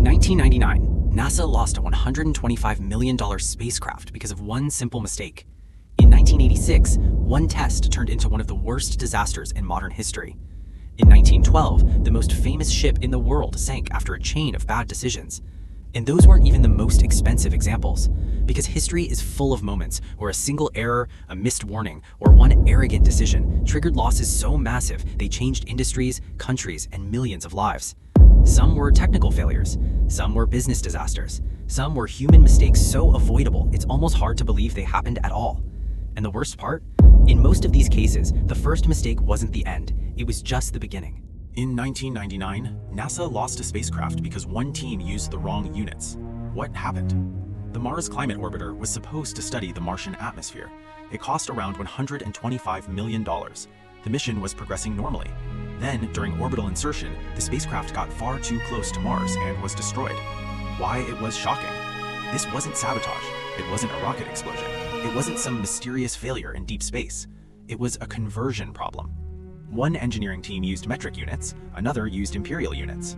In 1999, NASA lost a $125 million spacecraft because of one simple mistake. In 1986, one test turned into one of the worst disasters in modern history. In 1912, the most famous ship in the world sank after a chain of bad decisions. And those weren't even the most expensive examples, because history is full of moments where a single error, a missed warning, or one arrogant decision triggered losses so massive they changed industries, countries, and millions of lives. Some were technical failures, some were business disasters, some were human mistakes so avoidable it's almost hard to believe they happened at all. And the worst part? In most of these cases, the first mistake wasn't the end, it was just the beginning. In 1999, NASA lost a spacecraft because one team used the wrong units. What happened? The Mars Climate Orbiter was supposed to study the Martian atmosphere. It cost around $125 million. The mission was progressing normally. Then, during orbital insertion, the spacecraft got far too close to Mars and was destroyed. Why it was shocking? This wasn't sabotage. It wasn't a rocket explosion. It wasn't some mysterious failure in deep space. It was a conversion problem. One engineering team used metric units, another used imperial units.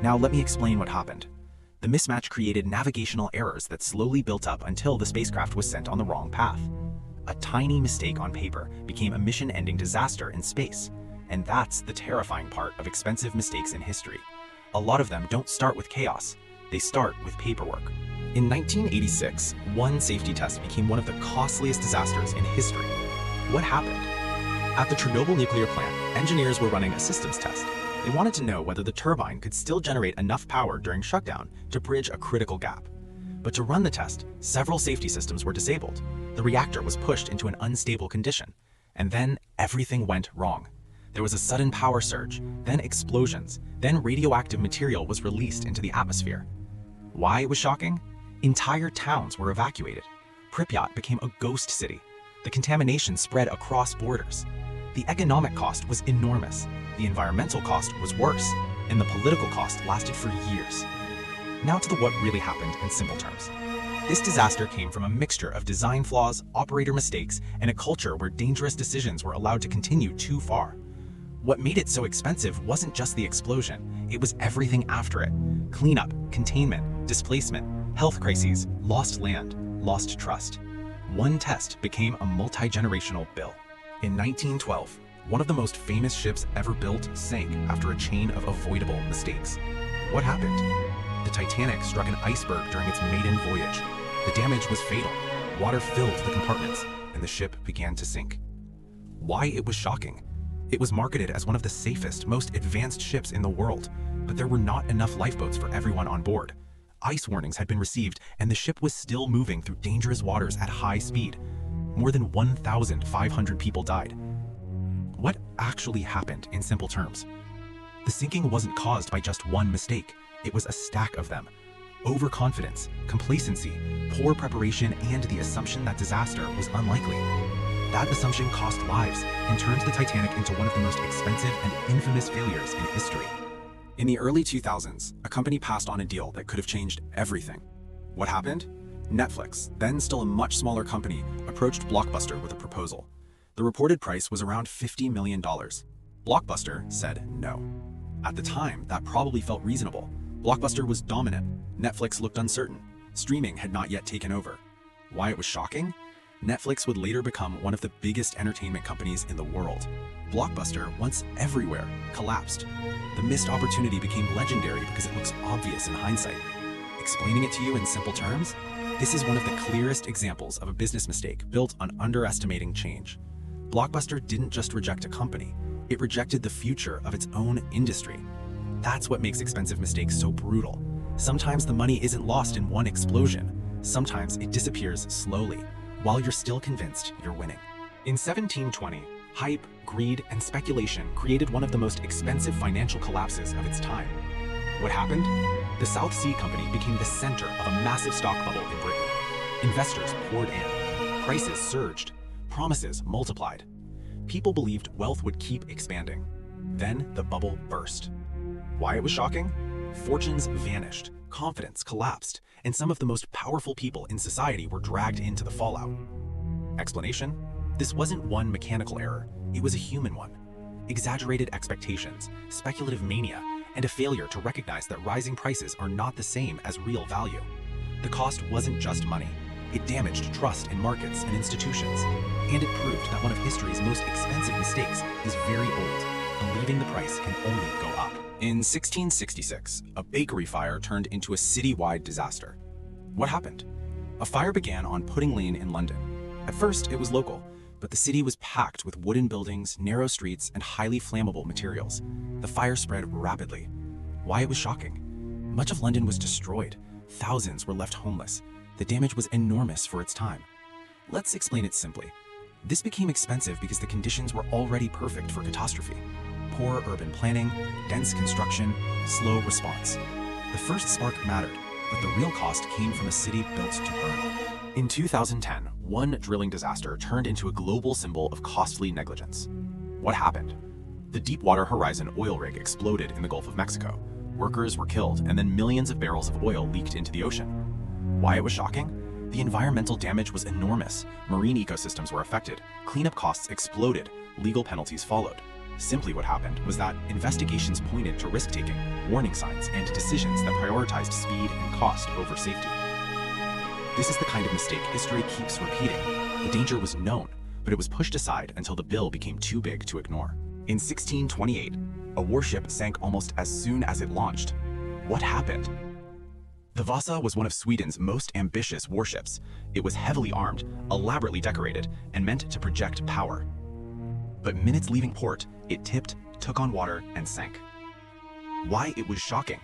Now let me explain what happened. The mismatch created navigational errors that slowly built up until the spacecraft was sent on the wrong path. A tiny mistake on paper became a mission-ending disaster in space. And that's the terrifying part of expensive mistakes in history. A lot of them don't start with chaos, they start with paperwork. In 1986, one safety test became one of the costliest disasters in history. What happened? At the Chernobyl nuclear plant, engineers were running a systems test. They wanted to know whether the turbine could still generate enough power during shutdown to bridge a critical gap. But to run the test, several safety systems were disabled. The reactor was pushed into an unstable condition. And then everything went wrong. There was a sudden power surge, then explosions, then radioactive material was released into the atmosphere. Why it was shocking? Entire towns were evacuated. Pripyat became a ghost city. The contamination spread across borders. The economic cost was enormous, the environmental cost was worse, and the political cost lasted for years. Now to the what really happened in simple terms. This disaster came from a mixture of design flaws, operator mistakes, and a culture where dangerous decisions were allowed to continue too far. What made it so expensive wasn't just the explosion, it was everything after it. Cleanup, containment, displacement, health crises, lost land, lost trust. One test became a multi-generational bill. In 1912, one of the most famous ships ever built sank after a chain of avoidable mistakes. What happened? The Titanic struck an iceberg during its maiden voyage. The damage was fatal. Water filled the compartments, and the ship began to sink. Why it was shocking? It was marketed as one of the safest, most advanced ships in the world, but there were not enough lifeboats for everyone on board. Ice warnings had been received, and the ship was still moving through dangerous waters at high speed. More than 1,500 people died. What actually happened in simple terms? The sinking wasn't caused by just one mistake. It was a stack of them. Overconfidence, complacency, poor preparation, and the assumption that disaster was unlikely. That assumption cost lives and turned the Titanic into one of the most expensive and infamous failures in history. In the early 2000s, a company passed on a deal that could have changed everything. What happened? Netflix, then still a much smaller company, approached Blockbuster with a proposal. The reported price was around $50 million. Blockbuster said no. At the time, that probably felt reasonable. Blockbuster was dominant. Netflix looked uncertain. Streaming had not yet taken over. Why it was shocking? Netflix would later become one of the biggest entertainment companies in the world. Blockbuster, once everywhere, collapsed. The missed opportunity became legendary because it looks obvious in hindsight. Explaining it to you in simple terms, this is one of the clearest examples of a business mistake built on underestimating change. Blockbuster didn't just reject a company, it rejected the future of its own industry. That's what makes expensive mistakes so brutal. Sometimes the money isn't lost in one explosion. Sometimes it disappears slowly, while you're still convinced you're winning. In 1720, hype, greed, and speculation created one of the most expensive financial collapses of its time. What happened? The South Sea Company became the center of a massive stock bubble in Britain. Investors poured in. Prices surged. Promises multiplied. People believed wealth would keep expanding. Then the bubble burst. Why it was shocking? Fortunes vanished, confidence collapsed, and some of the most powerful people in society were dragged into the fallout. Explanation? This wasn't one mechanical error, it was a human one. Exaggerated expectations, speculative mania, and a failure to recognize that rising prices are not the same as real value. The cost wasn't just money. It damaged trust in markets and institutions, and it proved that one of history's most expensive mistakes is very old. Believing the price can only go up. In 1666, a bakery fire turned into a citywide disaster. What happened? A fire began on Pudding Lane in London. At first, it was local, but the city was packed with wooden buildings, narrow streets, and highly flammable materials. The fire spread rapidly. Why it was shocking? Much of London was destroyed. Thousands were left homeless. The damage was enormous for its time. Let's explain it simply. This became expensive because the conditions were already perfect for catastrophe. Poor urban planning, dense construction, slow response. The first spark mattered, but the real cost came from a city built to burn. In 2010, one drilling disaster turned into a global symbol of costly negligence. What happened? The Deepwater Horizon oil rig exploded in the Gulf of Mexico. Workers were killed, and then millions of barrels of oil leaked into the ocean. Why it was shocking? The environmental damage was enormous. Marine ecosystems were affected. Cleanup costs exploded. Legal penalties followed. Simply what happened was that investigations pointed to risk-taking, warning signs, and decisions that prioritized speed and cost over safety. This is the kind of mistake history keeps repeating. The danger was known, but it was pushed aside until the bill became too big to ignore. In 1628, a warship sank almost as soon as it launched. What happened? The Vasa was one of Sweden's most ambitious warships. It was heavily armed, elaborately decorated, and meant to project power. But minutes leaving port, it tipped, took on water, and sank. Why it was shocking?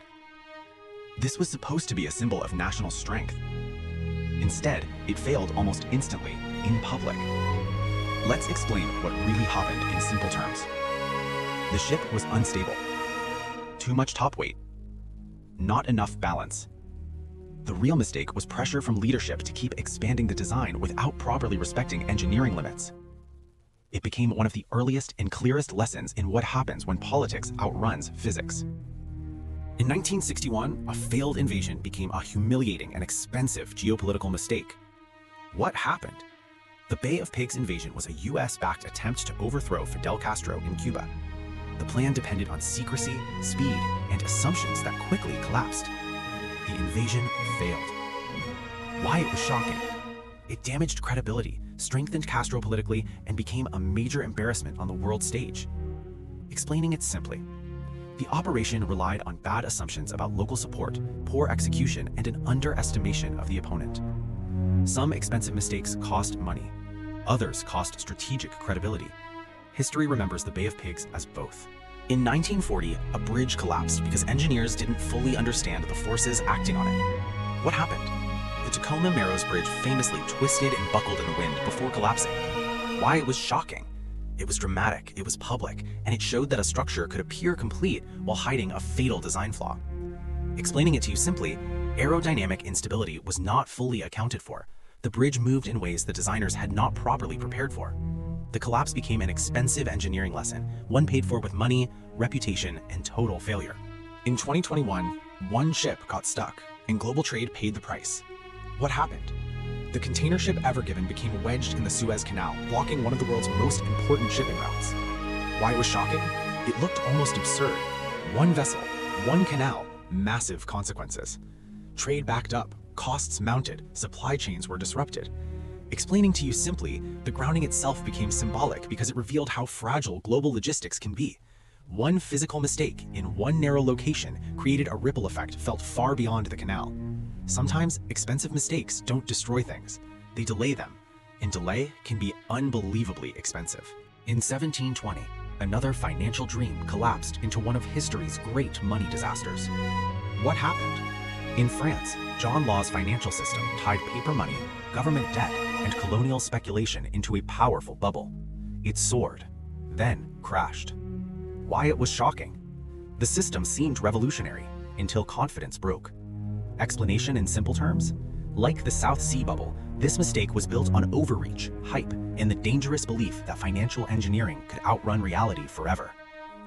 This was supposed to be a symbol of national strength. Instead, it failed almost instantly, in public. Let's explain what really happened in simple terms. The ship was unstable. Too much top weight. Not enough balance. The real mistake was pressure from leadership to keep expanding the design without properly respecting engineering limits. It became one of the earliest and clearest lessons in what happens when politics outruns physics. In 1961, a failed invasion became a humiliating and expensive geopolitical mistake. What happened? The Bay of Pigs invasion was a US-backed attempt to overthrow Fidel Castro in Cuba. The plan depended on secrecy, speed, and assumptions that quickly collapsed. The invasion failed. Why it was shocking? It damaged credibility, strengthened Castro politically, and became a major embarrassment on the world stage. Explaining it simply, the operation relied on bad assumptions about local support, poor execution, and an underestimation of the opponent. Some expensive mistakes cost money. Others cost strategic credibility. History remembers the Bay of Pigs as both. In 1940, a bridge collapsed because engineers didn't fully understand the forces acting on it. What happened? The Tacoma Narrows Bridge famously twisted and buckled in the wind before collapsing. Why it was shocking? It was dramatic, it was public, and it showed that a structure could appear complete while hiding a fatal design flaw. Explaining it to you simply, aerodynamic instability was not fully accounted for. The bridge moved in ways the designers had not properly prepared for. The collapse became an expensive engineering lesson, one paid for with money, reputation, and total failure. In 2021, one ship got stuck, and global trade paid the price. What happened? The container ship Ever Given became wedged in the Suez Canal, blocking one of the world's most important shipping routes. Why it was shocking? It looked almost absurd. One vessel, one canal, massive consequences. Trade backed up, costs mounted, supply chains were disrupted. Explaining to you simply, the grounding itself became symbolic because it revealed how fragile global logistics can be. One physical mistake in one narrow location created a ripple effect felt far beyond the canal. Sometimes expensive mistakes don't destroy things, they delay them, and delay can be unbelievably expensive. In 1720, another financial dream collapsed into one of history's great money disasters. What happened? In France, John Law's financial system tied paper money, government debt, and colonial speculation into a powerful bubble. It soared, then crashed. Why it was shocking? The system seemed revolutionary until confidence broke. Explanation in simple terms? Like the South Sea bubble, this mistake was built on overreach, hype, and the dangerous belief that financial engineering could outrun reality forever.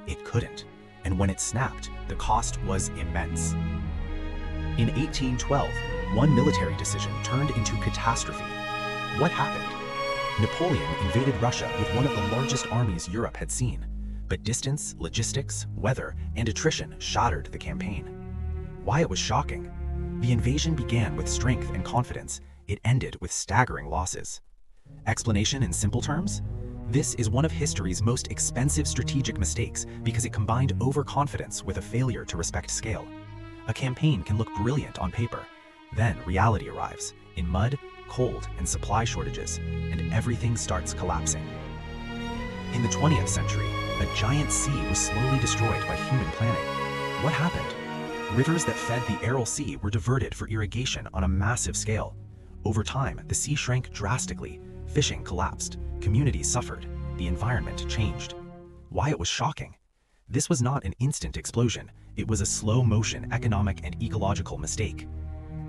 It couldn't, and when it snapped, the cost was immense. In 1812, one military decision turned into catastrophe. What happened? Napoleon invaded Russia with one of the largest armies Europe had seen. But distance, logistics, weather, and attrition shattered the campaign. Why it was shocking? The invasion began with strength and confidence. It ended with staggering losses. Explanation in simple terms? This is one of history's most expensive strategic mistakes because it combined overconfidence with a failure to respect scale. A campaign can look brilliant on paper. Then reality arrives, in mud, cold, and supply shortages, and everything starts collapsing. In the 20th century, a giant sea was slowly destroyed by human planning. What happened? Rivers that fed the Aral Sea were diverted for irrigation on a massive scale. Over time, the sea shrank drastically, fishing collapsed, communities suffered, the environment changed. Why it was shocking? This was not an instant explosion, it was a slow-motion economic and ecological mistake.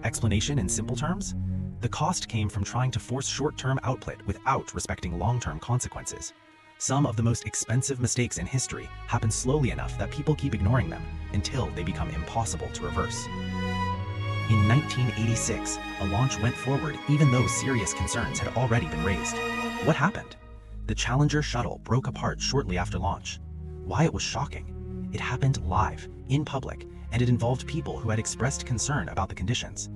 Explanation in simple terms? The cost came from trying to force short-term output without respecting long-term consequences. Some of the most expensive mistakes in history happen slowly enough that people keep ignoring them until they become impossible to reverse. In 1986, a launch went forward even though serious concerns had already been raised. What happened? The Challenger shuttle broke apart shortly after launch. Why it was shocking? It happened live, in public, and it involved people who had expressed concern about the conditions.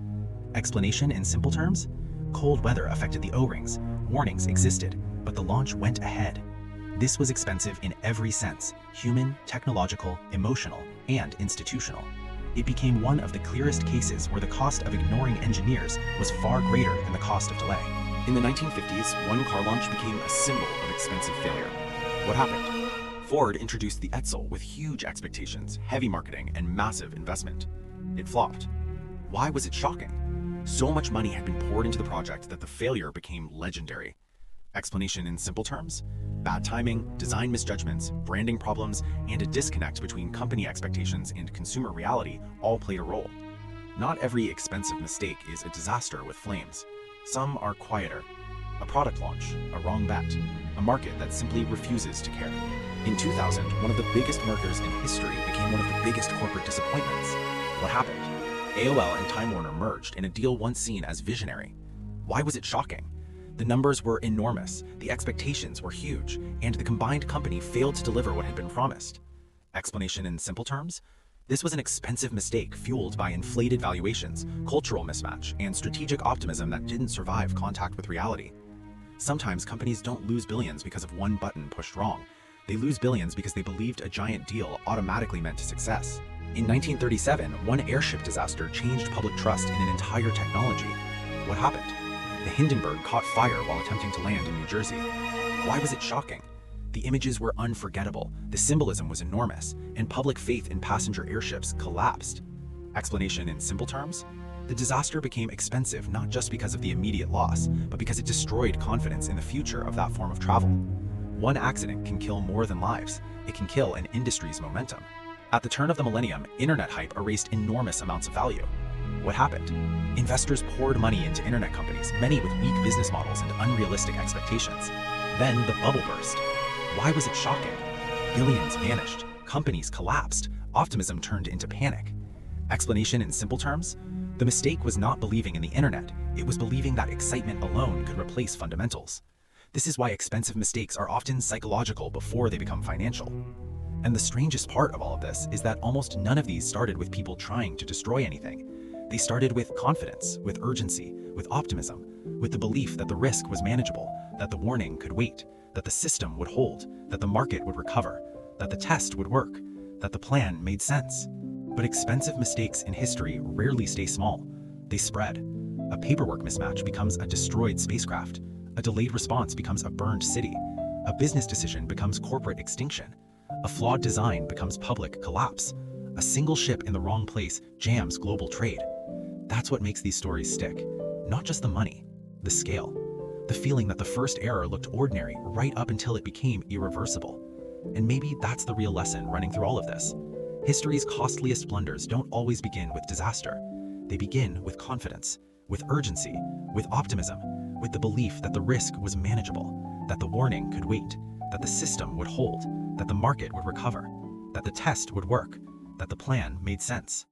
Explanation in simple terms? Cold weather affected the O-rings, warnings existed, but the launch went ahead. This was expensive in every sense: human, technological, emotional, and institutional. It became one of the clearest cases where the cost of ignoring engineers was far greater than the cost of delay. In the 1950s, one car launch became a symbol of expensive failure. What happened? Ford introduced the Edsel with huge expectations, heavy marketing, and massive investment. It flopped. Why was it shocking? So much money had been poured into the project that the failure became legendary. Explanation in simple terms? Bad timing, design misjudgments, branding problems, and a disconnect between company expectations and consumer reality all played a role. Not every expensive mistake is a disaster with flames. Some are quieter. A product launch, a wrong bet, a market that simply refuses to care. In 2000, one of the biggest mergers in history became one of the biggest corporate disappointments. What happened? AOL and Time Warner merged in a deal once seen as visionary. Why was it shocking? The numbers were enormous, the expectations were huge, and the combined company failed to deliver what had been promised. Explanation in simple terms? This was an expensive mistake fueled by inflated valuations, cultural mismatch, and strategic optimism that didn't survive contact with reality. Sometimes companies don't lose billions because of one button pushed wrong. They lose billions because they believed a giant deal automatically meant success. In 1937, one airship disaster changed public trust in an entire technology. What happened? The Hindenburg caught fire while attempting to land in New Jersey. Why was it shocking? The images were unforgettable, the symbolism was enormous, and public faith in passenger airships collapsed. Explanation in simple terms? The disaster became expensive not just because of the immediate loss, but because it destroyed confidence in the future of that form of travel. One accident can kill more than lives. It can kill an industry's momentum. At the turn of the millennium, internet hype erased enormous amounts of value. What happened? Investors poured money into internet companies, many with weak business models and unrealistic expectations. Then the bubble burst. Why was it shocking? Billions vanished, companies collapsed, optimism turned into panic. Explanation in simple terms? The mistake was not believing in the internet, it was believing that excitement alone could replace fundamentals. This is why expensive mistakes are often psychological before they become financial. And the strangest part of all of this is that almost none of these started with people trying to destroy anything. They started with confidence, with urgency, with optimism, with the belief that the risk was manageable, that the warning could wait, that the system would hold, that the market would recover, that the test would work, that the plan made sense. But expensive mistakes in history rarely stay small. They spread. A paperwork mismatch becomes a destroyed spacecraft. A delayed response becomes a burned city. A business decision becomes corporate extinction. A flawed design becomes public collapse. A single ship in the wrong place jams global trade. That's what makes these stories stick. Not just the money, the scale. The feeling that the first error looked ordinary right up until it became irreversible. And maybe that's the real lesson running through all of this. History's costliest blunders don't always begin with disaster. They begin with confidence, with urgency, with optimism, with the belief that the risk was manageable, that the warning could wait, that the system would hold, that the market would recover, that the test would work, that the plan made sense.